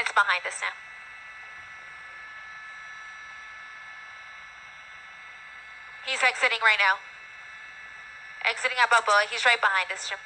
It's behind us now. He's exiting right now. Exiting at Balboa. He's right behind us, Jim.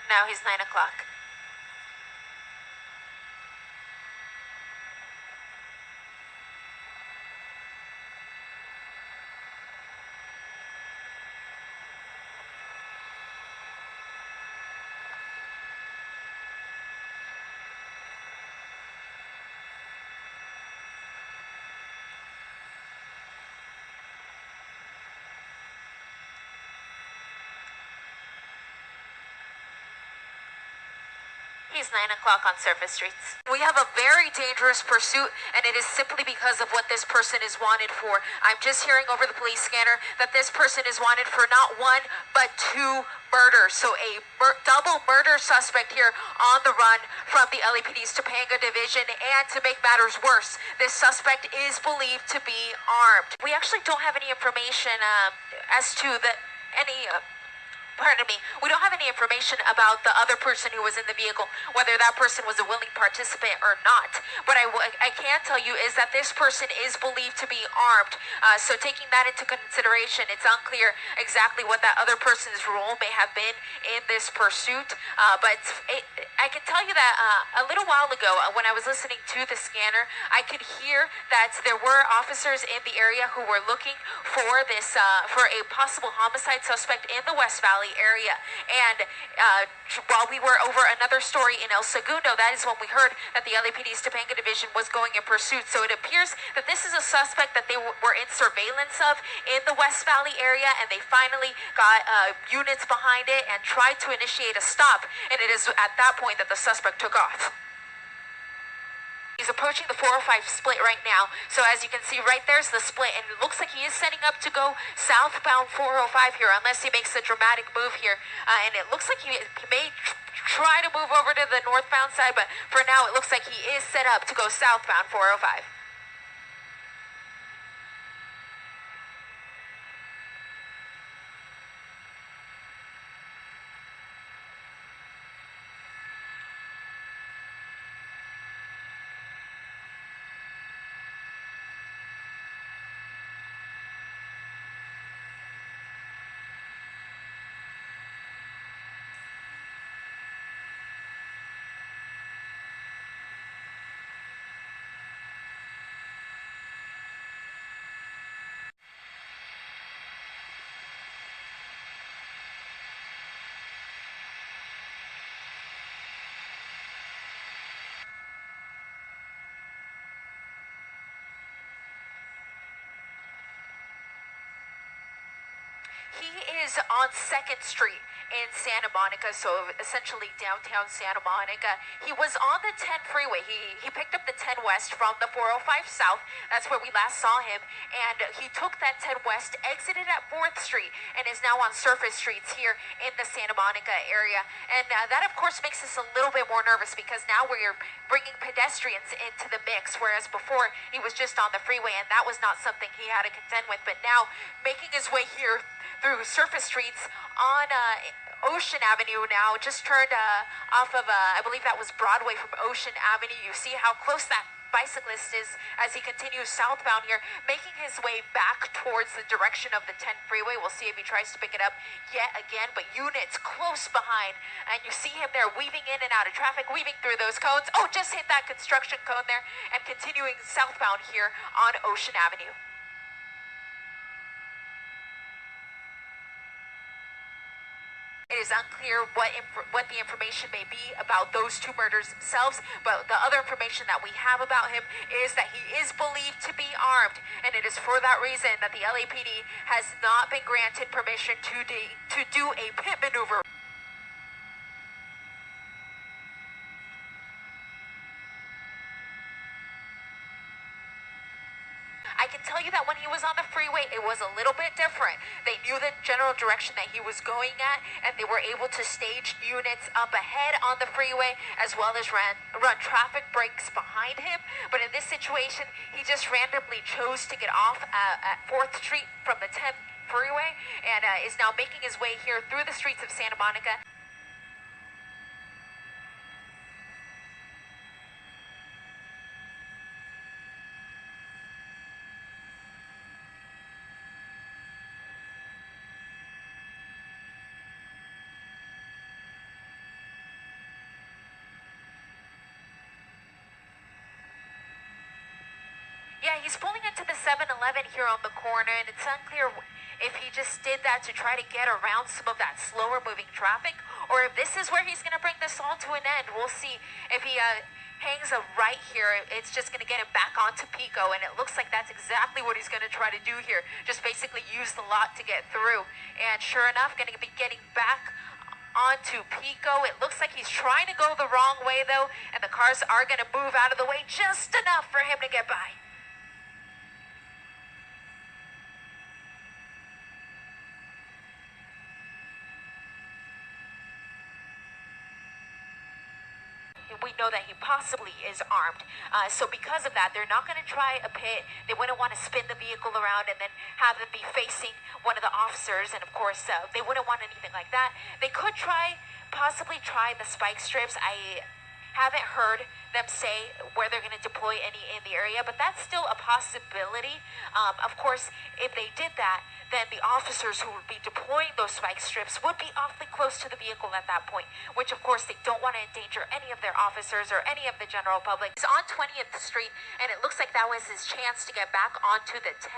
Now he's 9 o'clock. He's 9 o'clock on surface streets. We have a very dangerous pursuit, and it is simply because of what this person is wanted for. I'm just hearing over the police scanner that this person is wanted for not one, but 2 murders. So a double murder suspect here on the run from the LAPD's Topanga Division. And to make matters worse, this suspect is believed to be armed. We actually don't have any information as to pardon me, we don't have any information about the other person who was in the vehicle, whether that person was a willing participant or not. But I can tell you is that this person is believed to be armed. So taking that into consideration, it's unclear exactly what that other person's role may have been in this pursuit. But I can tell you that a little while ago, when I was listening to the scanner, I could hear that there were officers in the area who were looking for this, for a possible homicide suspect in the West Valley area. And while we were over another story in El Segundo, that is when we heard that the LAPD's Topanga Division was going in pursuit. So it appears that this is a suspect that they were in surveillance of in the West Valley area, and they finally got units behind it and tried to initiate a stop. And it is at that point that the suspect took off. He's approaching the 405 split right now. So as you can see, right there's the split. And it looks like he is setting up to go southbound 405 here, unless he makes a dramatic move here. And it looks like he may try to move over to the northbound side. But for now, it looks like he is set up to go southbound 405. He is on 2nd Street in Santa Monica, so essentially downtown Santa Monica. He was on the 10 freeway. He picked up the 10 West from the 405 South. That's where we last saw him. And he took that 10 West, exited at 4th Street, and is now on surface streets here in the Santa Monica area. And that, of course, makes us a little bit more nervous because now we're bringing pedestrians into the mix, whereas before he was just on the freeway, and that was not something he had to contend with. But now, making his way here through surface streets on Ocean Avenue now, just turned off of, I believe that was Broadway from Ocean Avenue. You see how close that bicyclist is as he continues southbound here, making his way back towards the direction of the 10 freeway. We'll see if he tries to pick it up yet again, but units close behind, and you see him there weaving in and out of traffic, weaving through those cones. Oh, just hit that construction cone there, and continuing southbound here on Ocean Avenue. It is unclear what the information may be about those 2 murders themselves, but the other information that we have about him is that he is believed to be armed, and it is for that reason that the LAPD has not been granted permission to do a pit maneuver. I can tell you that when he was on the freeway, it was a little bit different. They knew the general direction that he was going at, and they were able to stage units up ahead on the freeway, as well as run traffic breaks behind him. But in this situation, he just randomly chose to get off at 4th Street from the 10th freeway, and is now making his way here through the streets of Santa Monica. he's pulling into the 7-Eleven here on the corner, and it's unclear if he just did that to try to get around some of that slower moving traffic, or if this is where he's going to bring this all to an end. We'll see. If he hangs a right here, it's just going to get him back onto Pico, and it looks like that's exactly what he's going to try to do here. Just basically use the lot to get through. And sure enough, going to be getting back onto Pico. It looks like he's trying to go the wrong way though, and the cars are going to move out of the way just enough for him to get by. We know that he possibly is armed. So because of that, they're not going to try a pit. They wouldn't want to spin the vehicle around and then have them be facing one of the officers. And of course, they wouldn't want anything like that. They could possibly try the spike strips. I haven't heard them say where they're going to deploy any in the area, but that's still a possibility. Of course, if they did that, then the officers who would be deploying those spike strips would be awfully close to the vehicle at that point, which of course they don't want to endanger any of their officers or any of the general public. He's on 20th Street, and it looks like that was his chance to get back onto the 10.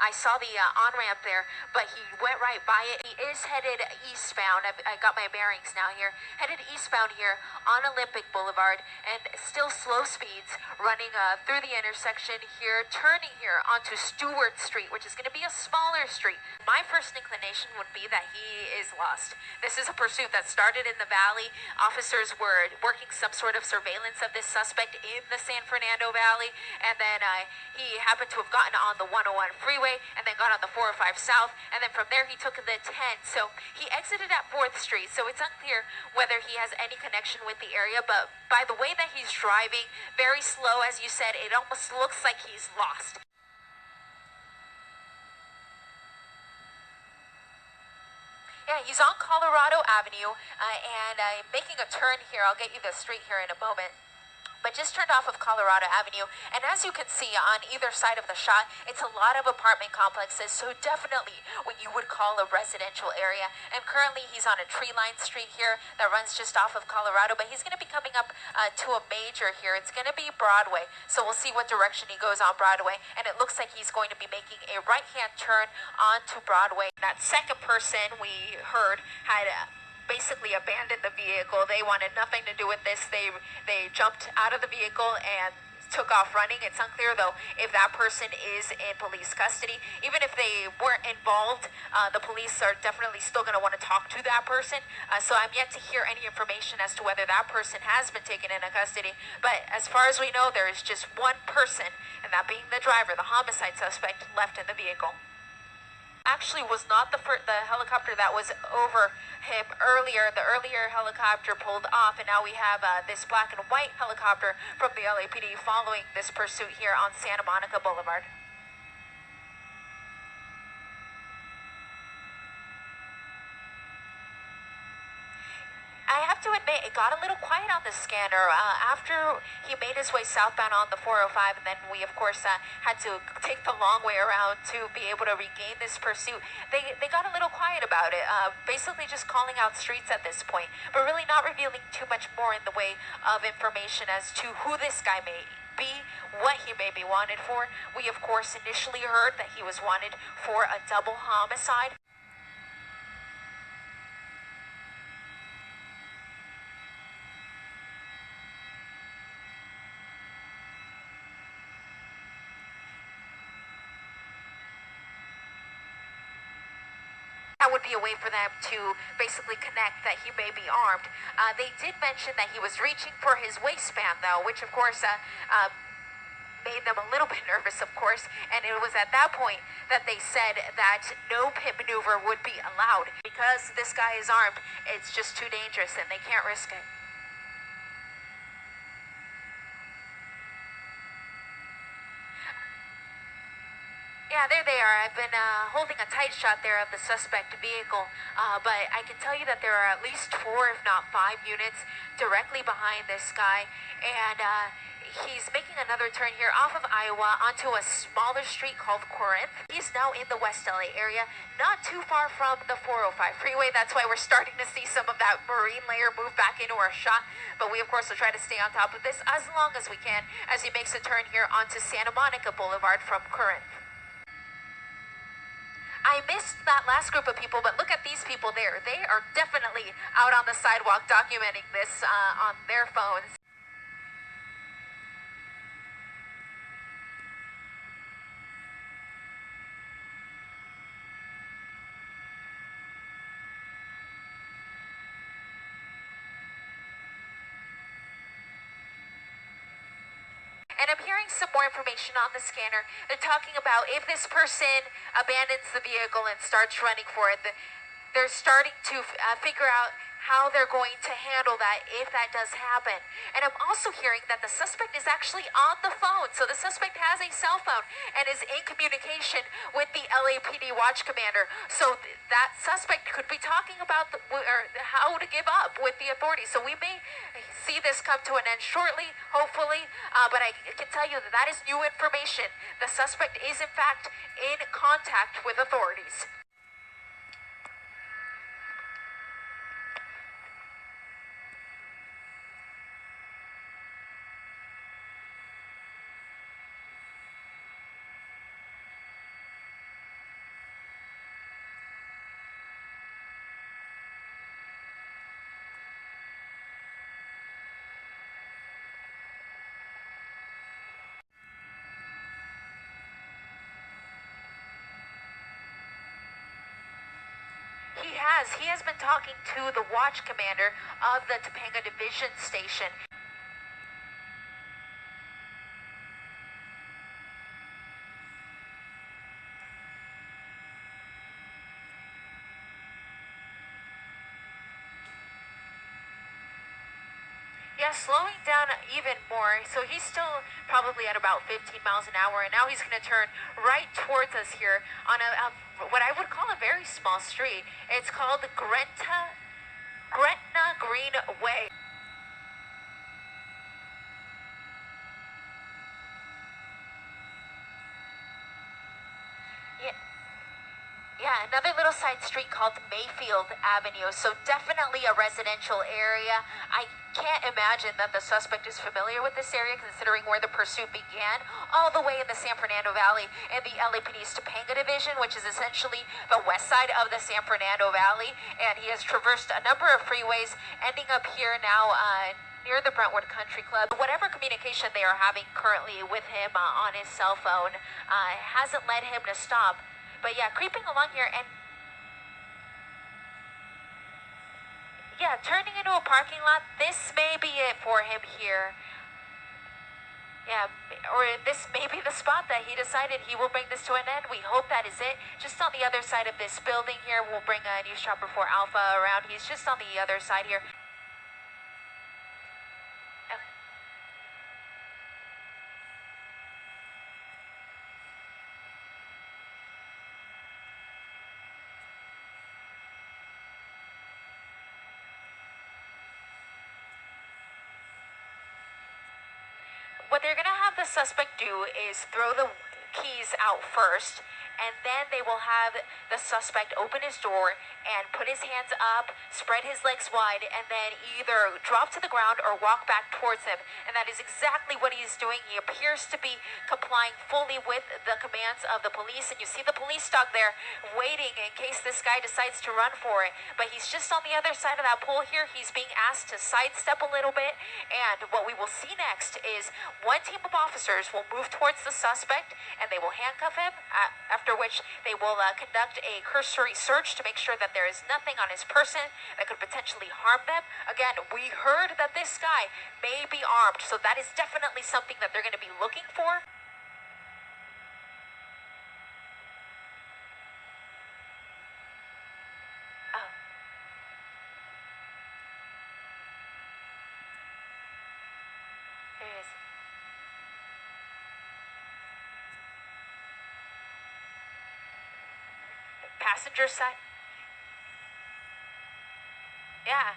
I saw the on-ramp there, but he went right by it. He is headed eastbound. I got my bearings now here. Headed eastbound here on Olympic Boulevard, and still slow speeds running through the intersection here, turning here onto Stewart Street, which is going to be a smaller street. My first inclination would be that he is lost. This is a pursuit that started in the valley. Officers were working some sort of surveillance of this suspect in the San Fernando Valley, and then he happened to have gotten on the 101 freeway and then got on the 405 South, and then from there he took the 10. So he exited at 4th Street, so it's unclear whether he has any connection with the area, but by the way that he's driving, very slow, as you said, it almost looks like he's lost. Yeah, he's on Colorado Avenue, and I'm making a turn here. I'll get you the street here in a moment. But just turned off of Colorado Avenue, and as you can see on either side of the shot, it's a lot of apartment complexes, so definitely what you would call a residential area. And currently he's on a tree-lined street here that runs just off of Colorado, but he's going to be coming up to a major here. It's going to be Broadway, so we'll see what direction he goes on Broadway, and it looks like he's going to be making a right-hand turn onto Broadway. That second person we heard had basically abandoned the vehicle. They wanted nothing to do with this. They jumped out of the vehicle and took off running. It's unclear though if that person is in police custody. Even if they weren't involved, the police are definitely still going to want to talk to that person. So I'm yet to hear any information as to whether that person has been taken into custody. But as far as we know, there is just one person, and that being the driver, the homicide suspect, left in the vehicle. Actually was not the helicopter that was over him earlier. The earlier helicopter pulled off, and now we have this black and white helicopter from the LAPD following this pursuit here on Santa Monica Boulevard. I have to admit, it got a little quiet on the scanner after he made his way southbound on the 405, and then we, of course, had to take the long way around to be able to regain this pursuit. They got a little quiet about it, basically just calling out streets at this point, but really not revealing too much more in the way of information as to who this guy may be, what he may be wanted for. We, of course, initially heard that he was wanted for a double homicide. That would be a way for them to basically connect that he may be armed. They did mention that he was reaching for his waistband, though, which, of course, made them a little bit nervous, of course. And it was at that point that they said that no pit maneuver would be allowed. Because this guy is armed, it's just too dangerous, and they can't risk it. Yeah, there they are. I've been holding a tight shot there of the suspect vehicle, but I can tell you that there are at least 4, if not 5 units directly behind this guy, and He's making another turn here off of Iowa onto a smaller street called Corinth. He's now in the West LA area, not too far from the 405 freeway. That's why we're starting to see some of that marine layer move back into our shot. But we, of course, will try to stay on top of this as long as we can as he makes a turn here onto Santa Monica Boulevard from Corinth. I missed that last group of people, but look at these people there. They are definitely out on the sidewalk documenting this on their phones. And I'm hearing some more information on the scanner. They're talking about if this person abandons the vehicle and starts running for it, they're starting to figure out how they're going to handle that if that does happen. And I'm also hearing that the suspect is actually on the phone. So the suspect has a cell phone and is in communication with the LAPD watch commander. So that suspect could be talking about how to give up with the authorities. So we may see this come to an end shortly, hopefully. But I can tell you that is new information. The suspect is in fact in contact with authorities. He has been talking to the watch commander of the Topanga Division station. Yeah, slowing down even more. So he's still probably at about 15 miles an hour, and now he's going to turn right towards us here on what I would call a very small street. It's called Gretna Green Way. Yeah, another little side street called Mayfield Avenue, so definitely a residential area. I can't imagine that the suspect is familiar with this area considering where the pursuit began, all the way in the San Fernando Valley in the LAPD's Topanga Division, which is essentially the west side of the San Fernando Valley, and he has traversed a number of freeways, ending up here now near the Brentwood Country Club. Whatever communication they are having currently with him on his cell phone hasn't led him to stop. But yeah, creeping along here and yeah, turning into a parking lot. This may be it for him here. Yeah, or this may be the spot that he decided he will bring this to an end. We hope that is it. Just on the other side of this building here, we'll bring a News Chopper 4 Alpha around. He's just on the other side here. What they're going to have the suspect do is throw the keys out first, and then they will have the suspect open his door and put his hands up, spread his legs wide, and then either drop to the ground or walk back towards him. And that is exactly what he's doing. He appears to be complying fully with the commands of the police, and you see the police dog there waiting in case this guy decides to run for it. But he's just on the other side of that pole here. He's being asked to sidestep a little bit, and what we will see next is one team of officers will move towards the suspect, and they will handcuff him, after which they will conduct a cursory search to make sure that there is nothing on his person that could potentially harm them. Again, we heard that this guy may be armed, so that is definitely something that they're going to be looking for. Oh. There he is. Passenger side. Yeah.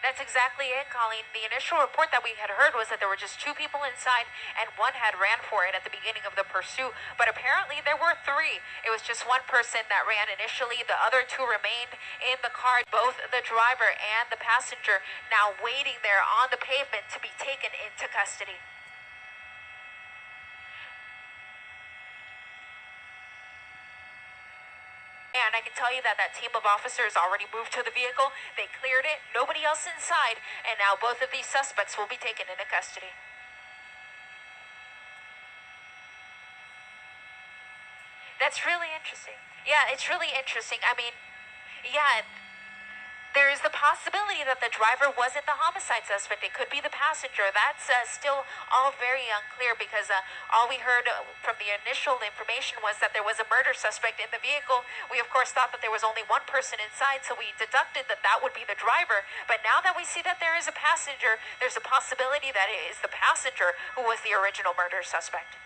That's exactly it, Colleen. The initial report that we had heard was that there were just two people inside and one had ran for it at the beginning of the pursuit. But apparently there were three. It was just one person that ran initially. The other two remained in the car. Both the driver and the passenger now waiting there on the pavement to be taken into custody. And I can tell you that that team of officers already moved to the vehicle. They cleared it, nobody else inside, and now both of these suspects will be taken into custody. That's really interesting. Yeah, it's really interesting. I mean, yeah, there is the possibility that the driver wasn't the homicide suspect. It could be the passenger. That's still all very unclear because all we heard from the initial information was that there was a murder suspect in the vehicle. We, of course, thought that there was only one person inside, so we deducted that that would be the driver. But now that we see that there is a passenger, there's a possibility that it is the passenger who was the original murder suspect.